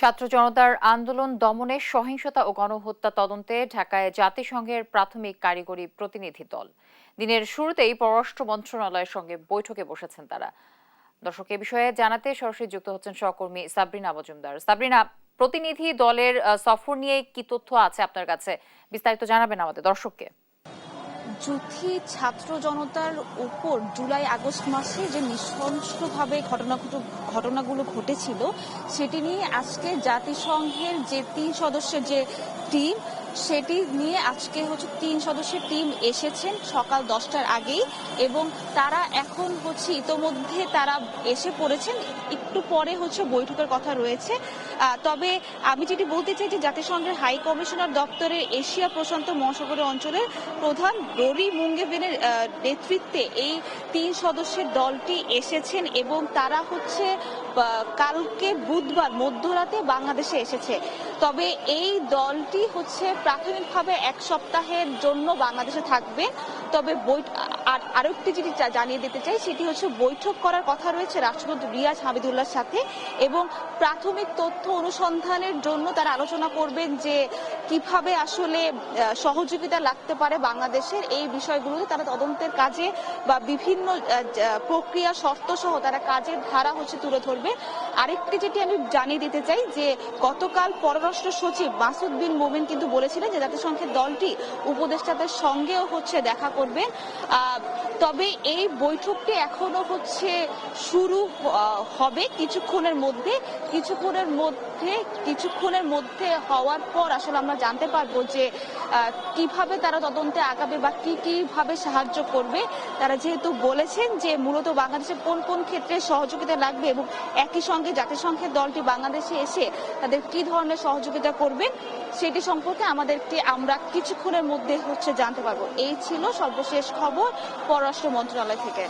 ছাত্র জনতার আন্দোলন দমনে সহিংসতা ও গণহত্যা তদন্তে ঢাকায় জাতিসংঘের প্রাথমিক কারিগরি প্রতিনিধি দল দিনের শুরুতেই পররাষ্ট্র মন্ত্রণালয়ের সঙ্গে বৈঠকে বসেছেন তারা। দর্শক, এ বিষয়ে জানাতে সরাসরি যুক্ত হচ্ছেন সহকর্মী সাবরিনা মজুমদার। সাবরিনা, প্রতিনিধি দলের সফর নিয়ে কি তথ্য আছে আপনার কাছে? বিস্তারিত জানাবেন আমাদের দর্শককে। যুথি ছাত্র জনতার উপর জুলাই আগস্ট মাসে যে নৃশংসভাবে ঘটনাগুলো ঘটেছিল সেটি নিয়ে আজকে জাতিসংঘের যে ৩ সদস্যের যে টিম, সেটি নিয়ে আজকে ৩ সদস্যের টিম এসেছেন সকাল 10টার আগেই, এবং তারা এখন ইতোমধ্যে তারা এসে পড়েছেন। একটু পরে বৈঠকের কথা রয়েছে। তবে আমি যেটি বলতে চাই যে জাতিসংঘের হাই কমিশনার দপ্তরের এশিয়া প্রশান্ত মহাসাগরীয় অঞ্চলের প্রধান ররি মুঙ্গেভেনের নেতৃত্বে এই ৩ সদস্যের দলটি এসেছেন, এবং তারা কালকে বুধবার মধ্যরাতে বাংলাদেশে এসেছে। তবে এই দলটি প্রাথমিকভাবে 1 সপ্তাহের জন্য বাংলাদেশে থাকবে। তবে আরো একটি যেটি জানিয়ে দিতে চাই সেটি বৈঠক করার কথা রয়েছে রাষ্ট্রদূত রিয়াজ হামিদুল্লাহর সাথে, এবং প্রাথমিক তথ্য অনুসন্ধানের জন্য তারা আলোচনা করবেন যে কিভাবে আসলে সহযোগিতা লাগতে পারে বাংলাদেশের এই বিষয়গুলোতে। তারা তদন্তের কাজে বা বিভিন্ন প্রক্রিয়া শর্ত সহ তারা কাজের ধারা তুলে ধরবে। আরেকটি যেটি আমি জানিয়ে দিতে চাই যে গতকাল পররাষ্ট্র সচিব মাসুদ বিন মোমেন কিন্তু বলেছিলেন যে জাতিসংঘের দলটি উপদেষ্টাদের সঙ্গেও দেখা করবেন। তবে এই বৈঠকটি এখনো শুরু হবে কিছুক্ষণের মধ্যে হওয়ার পর আসলে আমরা জানতে পারবো যে কিভাবে তারা তদন্তে আগাবে বা কিভাবে সাহায্য করবে। তারা যেহেতু বলেছেন যে মূলত বাংলাদেশে কোন কোন ক্ষেত্রে সহযোগিতা লাগবে এবং একই সঙ্গে জাতিসংঘের দলটি বাংলাদেশে এসে তাদের কি ধরনের সহযোগিতা করবেন সেটি সম্পর্কে আমরা কিছুক্ষণের মধ্যে জানতে পারবো। এই ছিল সর্বশেষ খবর পররাষ্ট্র মন্ত্রণালয় থেকে।